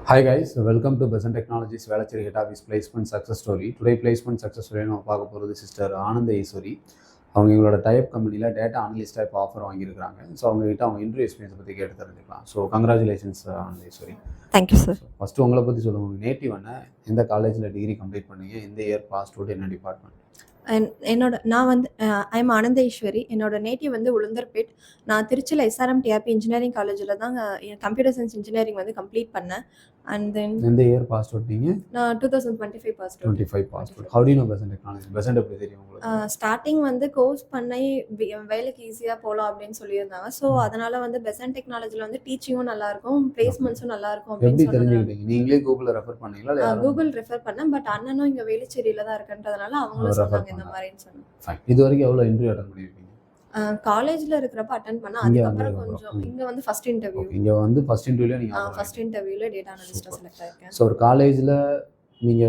Hi guys, welcome to Besant Technologies Velacheri Head Office Placement Success Story. Today placement success story நம்ம பார்க்க போகிறது sister ஆனந்த ஈஸ்வரி. அவங்க எங்களோட type கம்பெனியில் டேட்டா அனலிஸ்ட் டைப் ஆஃபர் வாங்கியிருக்காங்க. So அவங்ககிட்ட அவங்க இன்டர்வியூ எக்ஸ்பீரியன்ஸ் பற்றி கேட்டு தெரிஞ்சுக்கலாம். ஸோ கங்க்ராச்சுலேஷன்ஸ் ஆனந்த ஈஸ்வரி. Thank you sir. ஃபஸ்ட்டு உங்களை பற்றி சொல்லுங்கள். உங்கள் நேட்டிவ் என்ன, எந்த காலேஜில் டிகிரி கம்ப்ளீட் பண்ணீங்க, எந்த இயர் பாஸ் அவுட், என்ன டிபார்ட்மெண்ட்? நான் வந்து ஐம் ஆனந்த ஈஸ்வரி. என்னோட நேட்டிவ் வந்து உளுந்தர்பேட். நான் திருச்சியில் SRM-TRP இன்ஜினியரிங் காலேஜில் தான் கம்ப்யூட்டர் சயின்ஸ் இன்ஜினியரிங் வந்து கம்ப்ளீட் பண்ணேன். அண்ட் தென் எந்த இயர் பாஸ் அவுட் நீங்கள்? நான் 2025 pass out. 25 pass out. How do you know Besant technology? Besant எப்படி தெரியும் உங்களுக்கு? ஸ்டார்டிங் வந்து கோர்ஸ் பண்ணி வேலைக்கு ஈஸியாக போகலாம் அப்படின்னு சொல்லியிருந்தாங்க. ஸோ அதனால வந்து பெசன்ட் டெக்னாலஜியில் வந்து டீச்சிங்கும் நல்லாயிருக்கும், பிளேஸ்மெண்ட்ஸும் நல்லாயிருக்கும் எப்படி அப்படின்னு தெரிஞ்சுக்கிட்டீங்க? நீங்களே கூகுளில் ரெஃபர் பண்ணீங்களா? கூகுள் ரெஃபர் பண்ணேன். பட் அண்ணனும் இங்கே வேலுச்சேரியில் தான் இருக்குன்றதுனால அவங்களும் சொன்னாங்க இந்த மாதிரின்னு சொன்னாங்க. இது வரைக்கும் எவ்வளோ இன்டர்வியூ அட்டன் பண்ணியிருக்கீங்க? காலேஜ்ல இருக்கிறப்ப அட்டெண்ட் பண்ண, அதுக்கப்புறம் கொஞ்சம் இங்க வந்து ஃபர்ஸ்ட் இன்டர்வியூ. இங்க வந்து ஃபர்ஸ்ட் இன்டர்வியூல நீங்க ஃபர்ஸ்ட் இன்டர்வியூல டேட்டா அனலிஸ்டா செலக்ட் ஆயிருக்கேன். சோ ஒரு காலேஜ்ல நீங்க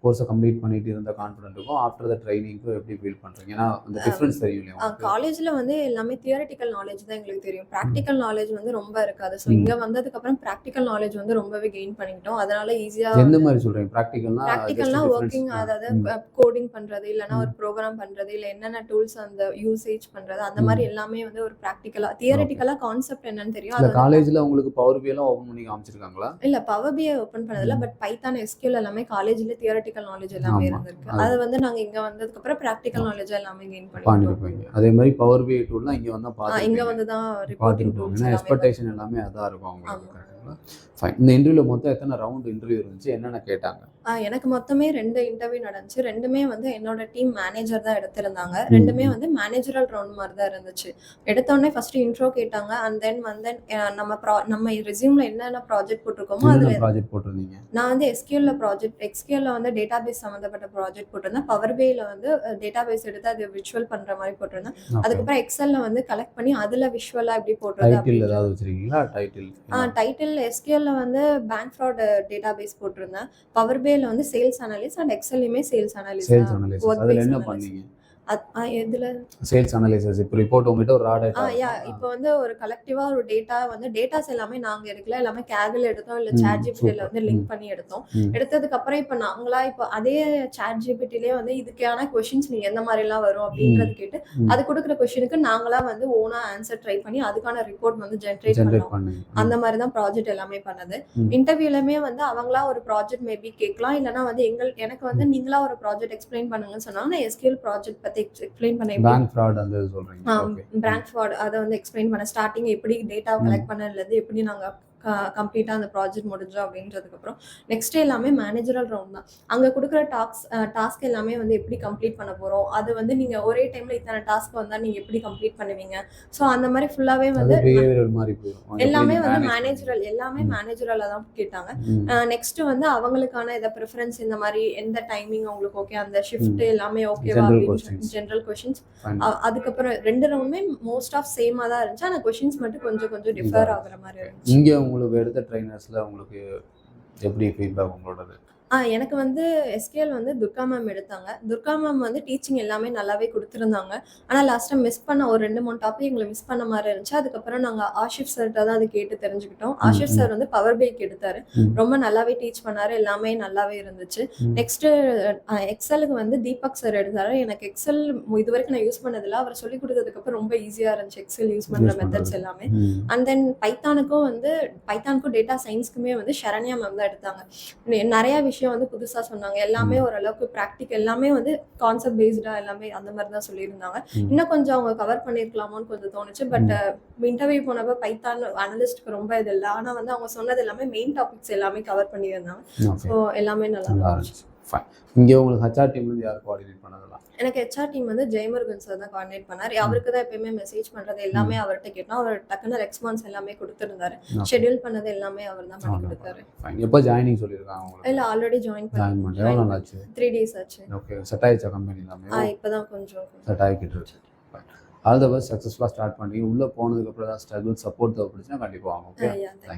கோர்ஸை கம்ப்ளீட் பண்ணிட்டு இருந்த கான்ஃபிடென்ட்டுக்கும் ஆஃப்டர் த ட்ரைனிங்க்கும் எப்படி ஃபீல் பண்ணுறீங்க? ஏன்னா அந்த டிஃப்ரென்ஸ் தெரியும் இல்லையா? காலேஜில் வந்து எல்லாமே தியரிட்டிக்கல் நாலேஜ் தான் எங்களுக்கு தெரியும், ப்ராக்டிக்கல் நாலேஜ் வந்து ரொம்ப இருக்காது. ஸோ இங்கே வந்ததுக்கப்புறம் ப்ராக்டிக்கல் நாலேஜ் வந்து ரொம்பவே கெயின் பண்ணிக்கிட்டோம். அதனால ஈஸியாக. எந்த மாதிரி சொல்கிறீங்க ப்ராக்டிக்கல்னா? ஒர்க்கிங், அதாவது கோடிங் பண்ணுறது, இல்லைனா ஒரு ப்ரோக்ராம் பண்ணுறது, இல்லை என்னென்ன டூல்ஸ் அந்த யூசேஜ் பண்ணுறது, அந்த மாதிரி எல்லாமே வந்து ஒரு ப்ராக்டிக்கலாக. தியரிட்டிக்கலாக கான்செப்ட் என்னன்னு தெரியும். அந்த காலேஜில் உங்களுக்கு பவர் பி எல்லாம் ஓப்பன் பண்ணி காமிச்சிருக்காங்களா? இல்லை, பவர் பிஐ ஓப்பன் பண்ணதில்ல. பட் பைத்தான், SQL எல்லாமே காலேஜில் தியரிட்டிக்கல் நாலேஜ் எல்லாமே இருந்திருக்கு. அது வந்து நாங்க இங்க வந்ததுக்கு அப்புறம் பிராக்டிகல் நாலேஜ் எல்லாமே கெயின் பண்ணிருப்போம். அதே மாதிரி பவர் பிஐ டூல்லாம் இங்க வந்தா பாத்து இங்க வந்து தான் ரிப்போர்ட்டிங் டூல்ஸ் எக்ஸ்பெக்டேஷன் எல்லாமே அதான் இருக்கும் உங்களுக்கு. ஃபைன். இந்த இன்டர்வியூல மொத்தம் எத்தனை ரவுண்ட் இன்டர்வியூ இருந்துச்சு, என்னென்ன கேட்டாங்க? எனக்கு மொத்தமே 2 இன்டர்வியூ நடந்துச்சு. 2மே வந்து என்னோட டீம் மேனேஜர் தான் எடுத்திருந்தாங்க. 2மே வந்து மேனேஜரல் ரவுண்ட் மாதிரி தான் இருந்துச்சு. எடுத்தோடனே ஃபர்ஸ்ட் இன்ட்ரோ கேட்டாங்க. அண்ட் தென் வந்து நம்ம ரெஸ்யூம்ல என்னென்ன ப்ராஜெக்ட் போட்டிருக்கோமோ அதுல ப்ராஜெக்ட் போட்டிருந்தீங்க. நான் வந்து SQL வந்து டேட்டாபேஸ் சம்பந்தப்பட்ட ப்ராஜெக்ட் போட்டிருந்தேன். பவர் பிஐல வந்து டேட்டாபேஸ் எடுத்து அது விஷுவல் பண்ற மாதிரி போட்டிருந்தேன். அதுக்கப்புறம் எக்ஸல்ல வந்து கலெக்ட் பண்ணி அதுல விஷுவலா எப்படி போடுறது. டைட்டில் ஏதாவது வச்சிருக்கீங்களா? டைட்டில் SQL வந்து பேங்க் ஃப்ராட் டேட்டாபேஸ் போட்டிருந்தேன். பவர் பிஐல வந்து சேல்ஸ் அனலிஸ்ட் அண்ட் எக்ஸல்லையுமே சேல்ஸ் அனலிஸ்ட். அதுல என்ன பண்ணீங்க? எதுல சேல்ஸ் அனலைசிஸ். இப்போ ரிப்போர்ட் உங்ககிட்ட ஒரு ரா டேட்டா. இப்போ வந்து ஒரு கலெக்டிவா ஒரு டேட்டா வந்து டேட்டாஸ் எல்லாமே நாங்க எடுக்கல, எல்லாமே கேக்ல எடுத்தோம், இல்ல ChatGPTல வந்து லிங்க் பண்ணி எடுத்தோம். எடுத்ததுக்கு அப்புறம் இப்போ நாங்களா இப்போ அதே ChatGPTலயே வந்து இதுக்கான क्वेश्चंस நீங்க எந்த மாதிரி எல்லாம் வரும் அப்படின்றது கேட்டு அது கொடுக்குற क्वेश्चनக்கு நாங்களா வந்து ஓனா ஆன்சர் ட்ரை பண்ணி அதுக்கான ரிப்போர்ட் வந்து ஜெனரேட் பண்ணோம். அந்த மாதிரி தான் ப்ராஜெக்ட் எல்லாமே பண்ணது. இன்டர்வியூலமே வந்து அவங்களா ஒரு ப்ராஜெக்ட் மேபி கேட்கலாம், இல்லனா வந்து எனக்கு வந்து நீங்களா ஒரு ப்ராஜெக்ட் எக்ஸ்பிளைன் பண்ணுங்கன்னு சொன்னாங்க. நான் SQL ப்ராஜெக்ட் பத்தி எக்ஸ்பிளைன் பண்ணேன். பேங்க் ஃப்ராட் அந்த சொல்றீங்க. ஓகே, பேங்க் ஃப்ராட் அத வந்து எக்ஸ்பிளைன் பண்ண, ஸ்டார்டிங் எப்படி டேட்டா கலெக்ட் பண்ணல இருந்து எப்படி நாங்க கம்ப்ளீட்டா அந்த ப்ராஜெக்ட் முடிஞ்சோம் அப்படின்றதுக்கு அப்புறம் நெக்ஸ்ட் எல்லாமே மேனேஜரல் ரவுண்ட் தான். அங்க கொடுக்குற டாஸ்க் எல்லாமே வந்து எப்படி கம்ப்ளீட் பண்ண போறோம், அது வந்து நீங்க ஒரே டைம்ல இத்தனை டாஸ்க் வந்தா நீங்க எப்படி கம்ப்ளீட் பண்ணுவீங்க. சோ அந்த மாதிரி ஃபுல்லாவே வந்து எல்லாமே வந்து மேனேஜரல், எல்லாமே மேனேஜரலா தான் கேட்டாங்க. நெக்ஸ்ட் வந்து அவங்களுக்கான இத பிரெஃபரன்ஸ், இந்த மாதிரி எந்த டைமிங் உங்களுக்கு ஓகே, அந்த ஷிஃப்ட் எல்லாமே ஓகேவா அப்படின்னு ஜெனரல் क्वेश्चंस. அதுக்கப்புறம் 2 ரவுண்டுமே மோஸ்ட் ஆஃப் சேமா தான் இருந்துச்சு. ஆனா क्वेश्चंस மட்டும் கொஞ்சம் டிஃபர் ஆகுற மாதிரி இருந்துச்சு. உங்களுக்கு எடுத்த ட்ரைனர்ஸ்ல உங்களுக்கு எப்படி ஃபீட்பேக் உங்களோடது? எனக்கு வந்து SQL வந்து துர்கா மேம் எடுத்தாங்க. துர்கா மேம் வந்து டீச்சிங் எல்லாமே நல்லாவே கொடுத்துருந்தாங்க. ஆனால் லாஸ்ட்டாக மிஸ் பண்ண ஒரு 2-3 டாபிக் எங்களை மிஸ் பண்ண மாதிரி இருந்துச்சு. அதுக்கப்புறம் நாங்கள் ஆஷிஃப் சார்கிட்ட தான் அது கேட்டு தெரிஞ்சுக்கிட்டோம். ஆஷிஃப் சார் வந்து பவர் பிஐக்கு எடுத்தாரு. ரொம்ப நல்லாவே டீச் பண்ணாரு, எல்லாமே நல்லாவே இருந்துச்சு. நெக்ஸ்ட்டு எக்ஸலுக்கு வந்து தீபக் சார் எடுத்தாரு. எனக்கு எக்ஸல் இது வரைக்கும் நான் யூஸ் பண்ணதில்லை. அவர் சொல்லி கொடுத்ததுக்கப்புறம் ரொம்ப ஈஸியாக இருந்துச்சு எக்ஸல் யூஸ் பண்ணுற மெத்தட்ஸ் எல்லாமே. அண்ட் தென் பைத்தானுக்கும் டேட்டா சயின்ஸ்க்குமே வந்து ஷரண்யா மேம் தான் எடுத்தாங்க. நிறைய விஷயம் வந்து புதுசா சொன்னாங்க. எல்லாமே ஓரளவுக்கு ப்ராக்டிக்கல், எல்லாமே வந்து கான்செப்ட் பேஸ்டா எல்லாமே அந்த மாதிரி தான் சொல்லியிருந்தாங்க. இன்னும் கொஞ்சம் அவங்க கவர் பண்ணிருக்கலாமோன்னு கொஞ்சம் தோணுச்சு. பட் இன்டர்வியூ போனப்ப பைத்தான் அனலிஸ்ட்க்கு ரொம்ப இது இல்லை. ஆனா வந்து அவங்க சொன்னது எல்லாமே மெயின் டாபிக்ஸ் எல்லாமே கவர் பண்ணியிருந்தாங்க. ஸோ எல்லாமே நல்லா இருந்துச்சு. இங்கே உங்களுக்கு HR டீம்ல இருந்து யார் கோஆர்டினேட் பண்ணதெல்லாம்? எனக்கு HR டீம் வந்து ஜெயமுருகன் சார் தான் கோஆர்டினேட் பண்ணாரு. அவருக்கு தான் எப்பயுமே மெசேஜ் பண்றது எல்லாமே அவர்கிட்ட கேட்டோம். அவர் டக்குன்னு ரெஸ்பான்ஸ் எல்லாமே கொடுத்துருந்தாரு. ஷெட்யூல் பண்ணது எல்லாமே அவர் தான் பண்ணி கொடுத்தாரு. எப்போ ஜாயினிங் சொல்லிருக்காங்க உங்களுக்கு? இல்ல, ஆல்ரெடி ஜாயின் பண்ணி எவ்வளவு நாள் ஆச்சு? 3 days ஆச்சு. ஓகே, செட் ஆயிடுச்சா கம்பெனி எல்லாமே? இப்பதான் கொஞ்சம் செட் ஆகிக்கிட்டு இருக்கு. ஆல் தி பெஸ்ட், சக்ஸஸ்ஃபுல்லா ஸ்டார்ட் பண்ணி உள்ள போனதுக்கு அப்புறம் தான் ஸ்ட்ரகிள் சப்போர்ட் தேவைப்படுச்சுன்னா கண்டிப்பா வாங்க. Okay, thank you.